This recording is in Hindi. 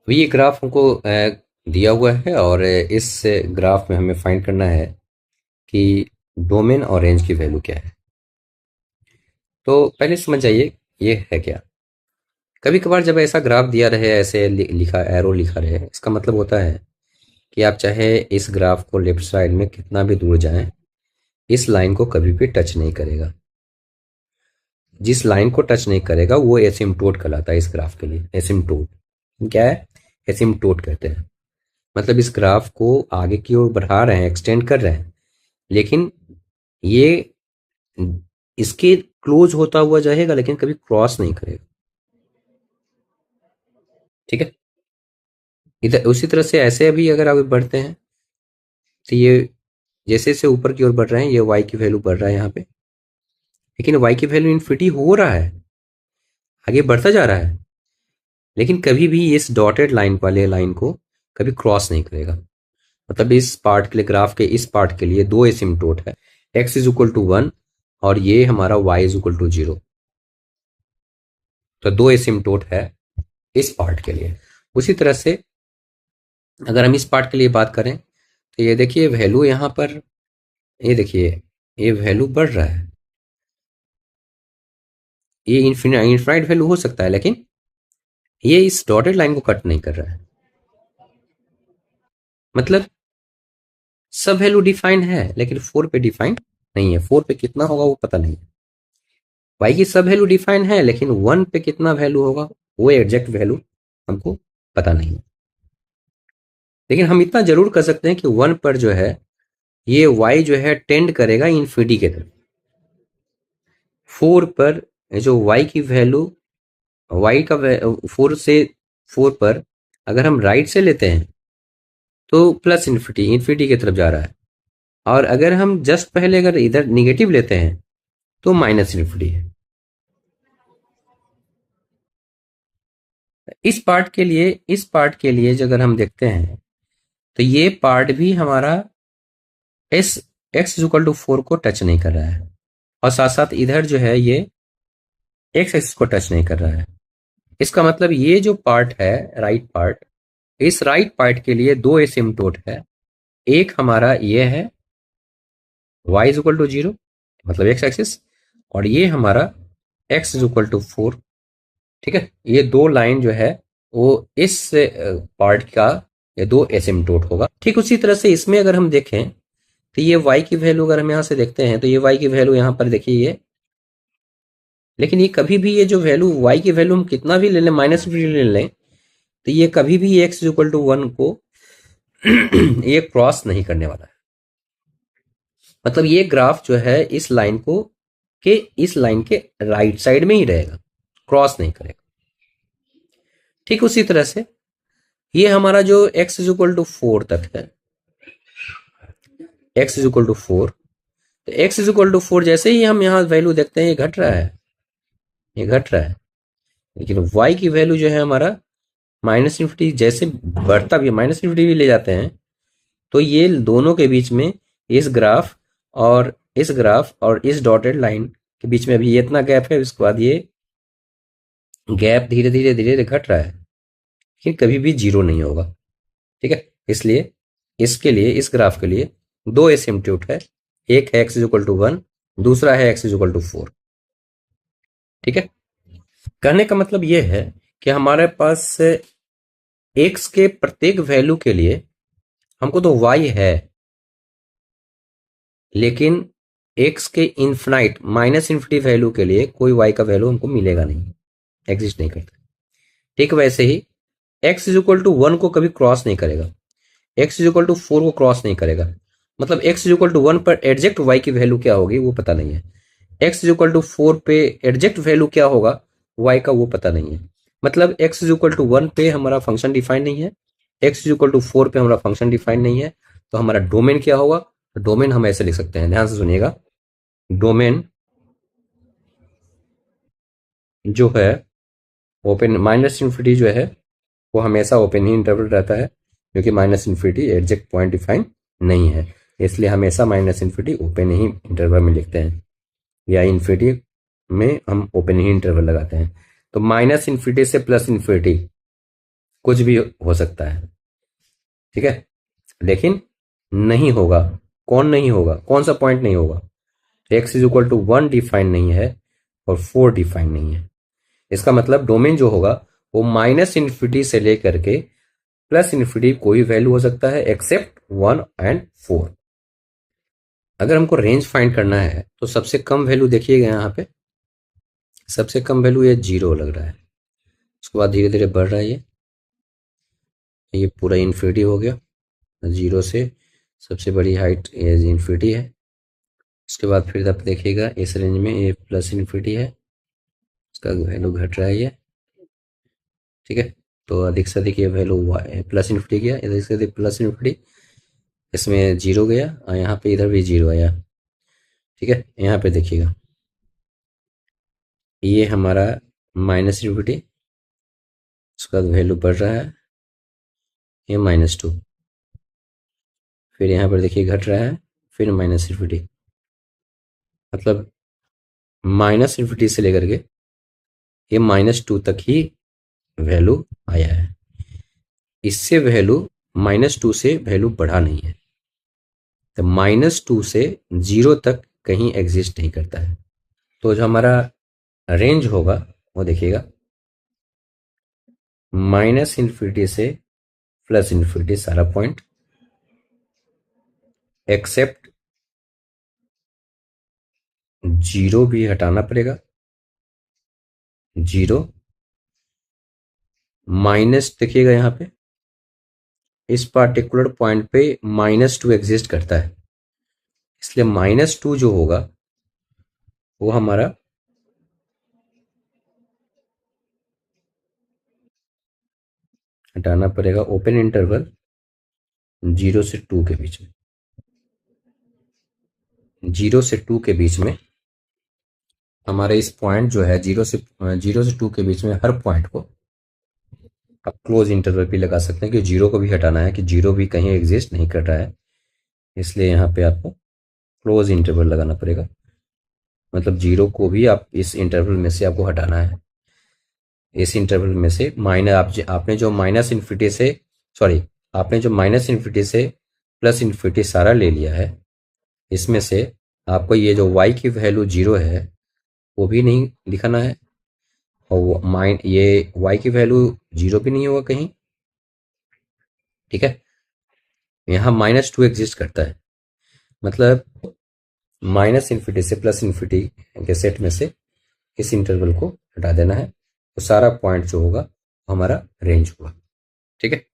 अभी ये ग्राफ हमको दिया हुआ है और इस ग्राफ में हमें फाइंड करना है कि डोमेन और रेंज की वैल्यू क्या है। तो पहले समझ जाइए ये है क्या। कभी कभार जब ऐसा ग्राफ दिया रहे, ऐसे लिखा एरो लिखा रहे, इसका मतलब होता है कि आप चाहे इस ग्राफ को लेफ्ट साइड में कितना भी दूर जाएं, इस लाइन को कभी भी टच नहीं करेगा। जिस लाइन को टच नहीं करेगा वो एसिम्प्टोट कहलाता है। इस ग्राफ के लिए एसिम्प्टोट क्या है? एसिम्प्टोट कहते हैं। मतलब इस ग्राफ को आगे की ओर बढ़ा रहे हैं, एक्सटेंड कर रहे हैं, लेकिन ये इसके क्लोज होता हुआ जाएगा लेकिन कभी क्रॉस नहीं करेगा। ठीक है। इधर उसी तरह से ऐसे अभी अगर आगे बढ़ते हैं तो ये जैसे जैसे ऊपर की ओर बढ़ रहे हैं, ये वाई की वैल्यू बढ़ रहा है यहाँ पे, लेकिन वाई की वैल्यू इन्फिनिटी हो रहा है, आगे बढ़ता जा रहा है, लेकिन कभी भी इस डॉटेड लाइन वाले लाइन को कभी क्रॉस नहीं करेगा। मतलब इस पार्ट के लिए, ग्राफ के इस पार्ट के लिए दो एसिम्प्टोट है, एक्स इज इक्वल टू 1 और ये हमारा वाई इज इक्वल टू 0। तो दो एसिम्प्टोट है इस पार्ट के लिए। उसी तरह से अगर हम इस पार्ट के लिए बात करें तो ये देखिए वैल्यू यहाँ पर, ये देखिए ये वैल्यू बढ़ रहा है। ये इनफाइनाइट वैल्यू हो सकता है, लेकिन ये इस डॉटेड लाइन को कट नहीं कर रहा है। मतलब सब वैल्यू डिफाइन है लेकिन 4 पे डिफाइन नहीं है। 4 पे कितना होगा वो पता नहीं है। वाई की सब वैल्यू डिफाइन है लेकिन 1 पे कितना वैल्यू होगा वो एग्जैक्ट वैल्यू हमको पता नहीं है। लेकिन हम इतना जरूर कर सकते हैं कि 1 पर जो है ये वाई जो है टेंड करेगा इन्फिनिटी के तरफ। 4 पर जो वाई की वैल्यू, वाई का 4 से 4 पर अगर हम राइट से लेते हैं तो प्लस इन्फिनिटी, इन्फिनिटी की तरफ जा रहा है। और अगर हम जस्ट पहले अगर इधर निगेटिव लेते हैं तो माइनस इन्फिनिटी है। इस पार्ट के लिए जो अगर हम देखते हैं तो ये पार्ट भी हमारा एस एक्स इक्वल टू 4 को टच नहीं कर रहा है, और साथ साथ इधर जो है ये एक्स एक्सिस को टच नहीं कर रहा है। इसका मतलब ये जो पार्ट है राइट पार्ट, इस राइट पार्ट के लिए दो एसिम्प्टोट है। एक हमारा ये है y इज इक्वल टू 0, मतलब एक्स एक्सिस, और ये हमारा x इज इक्वल टू 4। ठीक है। ये दो लाइन जो है वो इस पार्ट का ये दो एसिम्प्टोट होगा। ठीक उसी तरह से इसमें अगर हम देखें तो ये y की वैल्यू अगर हम यहां से देखते हैं तो ये y की वैल्यू यहां पर देखिए ये, लेकिन ये कभी भी ये जो वैल्यू y की वैल्यू हम कितना भी ले लें, माइनस भी ले लें, तो ये कभी भी x इक्वल टू 1 को ये क्रॉस नहीं करने वाला है। मतलब ये ग्राफ जो है इस लाइन को के इस लाइन के राइट साइड में ही रहेगा, क्रॉस नहीं करेगा। ठीक उसी तरह से ये हमारा जो x इज इक्वल टू 4 तक है, x इज इक्वल टू 4, तो x इज इक्वल टू 4 जैसे ही हम यहाँ वैल्यू देखते हैं ये घट रहा है, ये घट रहा है। लेकिन y की वैल्यू जो है हमारा माइनस इन्फिनिटी जैसे बढ़ता भी, माइनस इन्फिनिटी भी ले जाते हैं, तो ये दोनों के बीच में इस ग्राफ और इस डॉटेड लाइन के बीच में अभी ये इतना गैप है। उसके बाद ये गैप धीरे धीरे धीरे धीरे घट रहा है, लेकिन कभी भी जीरो नहीं होगा। ठीक है। इसलिए इसके लिए, इस ग्राफ के लिए दो एसिम्प्टोट है, एक है एक्स इज इक्वल टू 1, दूसरा है एक्स इज इक्वल टू 4। ठीक है। कहने का मतलब ये है कि हमारे पास एक्स के प्रत्येक वैल्यू के लिए हमको तो वाई है, लेकिन एक्स के इन्फिनाइट माइनस इन्फिनिटी वैल्यू के लिए कोई वाई का वैल्यू हमको मिलेगा नहीं, एग्जिस्ट नहीं करता। ठीक वैसे ही एक्स इज इक्वल टू 1 को कभी क्रॉस नहीं करेगा, एक्स इज इक्वल टू 4 को क्रॉस नहीं करेगा। मतलब एक्स इज इक्वल टू 1 पर एडजेक्ट वाई की वैल्यू क्या होगी वो पता नहीं है। एक्स इज इक्वल टू 4 पे एडजेक्ट वैल्यू क्या होगा वाई का वो पता नहीं है। मतलब एक्स इज इक्वल टू 1 पे हमारा फंक्शन डिफाइन नहीं है, एक्स इज इक्वल टू 4 पे हमारा फंक्शन डिफाइन नहीं है। तो हमारा डोमेन क्या होगा? डोमेन हम ऐसे लिख सकते हैं, ध्यान से सुनिएगा। डोमेन जो है ओपन, माइनस इन्फिनिटी जो है वो हमेशा ओपन ही इंटरवल रहता है, क्योंकि minus infinity exact point define नहीं है। इसलिए हमेशा माइनस इन्फिनिटी ओपन ही इंटरवल में लिखते हैं, या इन्फिनिटी में हम ओपन ही इंटरवल लगाते हैं। तो माइनस इन्फिनिटी से प्लस इन्फिनिटी कुछ भी हो सकता है, ठीक है, लेकिन नहीं होगा। कौन नहीं होगा, कौन सा पॉइंट नहीं होगा? X is equal to 1 define नहीं है और 4 डिफाइन नहीं है। इसका मतलब डोमेन जो होगा वो माइनस इन्फिनिटी से लेकर के प्लस इन्फिनिटी कोई वैल्यू हो सकता है एक्सेप्ट 1 एंड 4। अगर हमको रेंज फाइंड करना है तो सबसे कम वैल्यू देखिएगा यहाँ पे, सबसे कम वैल्यू ये 0 लग रहा है। उसके बाद धीरे धीरे बढ़ रहा है, ये पूरा इन्फिनिटी हो गया। 0 से सबसे बड़ी हाइट ये इन्फिनिटी है। उसके बाद फिर आप देखिएगा इस रेंज में ये प्लस इन्फिनिटी है, इसका वैल्यू घट रहा है ये, ठीक है। तो अधिक से अधिक ये वैल्यू प्लस इन्फिनिटी गया, अधिक से अधिक प्लस इन्फिनिटी, इसमें 0 गया और यहाँ पे इधर भी 0 आया, ठीक है। यहाँ पे देखिएगा ये हमारा माइनस इन्फिनिटी, उसका वैल्यू बढ़ रहा है, ये -2, फिर यहाँ पर देखिए घट रहा है, फिर माइनस इन्फिनिटी, मतलब माइनस इन्फिनिटी से लेकर के ये -2 तक ही वैल्यू आया है। इससे वैल्यू -2 से वैल्यू बढ़ा नहीं है, तो -2 से 0 तक कहीं एग्जिस्ट नहीं करता है। तो जो हमारा रेंज होगा वो देखिएगा माइनस इन्फिनिटी से प्लस इन्फिनिटी सारा पॉइंट एक्सेप्ट 0 भी हटाना पड़ेगा, 0 माइनस, देखिएगा यहाँ पे इस पार्टिकुलर पॉइंट पे -2 एग्जिस्ट करता है, इसलिए -2 जो होगा वो हमारा हटाना पड़ेगा ओपन इंटरवल 0 से 2 के बीच में। 0 से 2 के बीच में हमारे इस पॉइंट जो है 0 से 2 के बीच में हर पॉइंट को आप क्लोज इंटरवल भी लगा सकते हैं कि 0 को भी हटाना है, कि 0 भी कहीं एग्जिस्ट नहीं कर रहा है, इसलिए यहाँ पे आपको क्लोज इंटरवल लगाना पड़ेगा, मतलब 0 को भी आप इस इंटरवल में से आपको हटाना है। इस इंटरवल में से आपने जो माइनस इन्फिनिटी से सॉरी आपने जो माइनस इन्फिनिटी से प्लस इन्फिनिटी सारा ले लिया है, इसमें से आपको ये जो y की वैल्यू 0 है वो भी नहीं दिखाना है, और ये y की वैल्यू 0 भी नहीं होगा कहीं, ठीक है। यहाँ -2 एग्जिस्ट करता है, मतलब माइनस इन्फिनिटी से प्लस इन्फिनिटी के सेट में से इस इंटरवल को हटा देना है, तो सारा पॉइंट जो होगा हमारा रेंज होगा, ठीक है।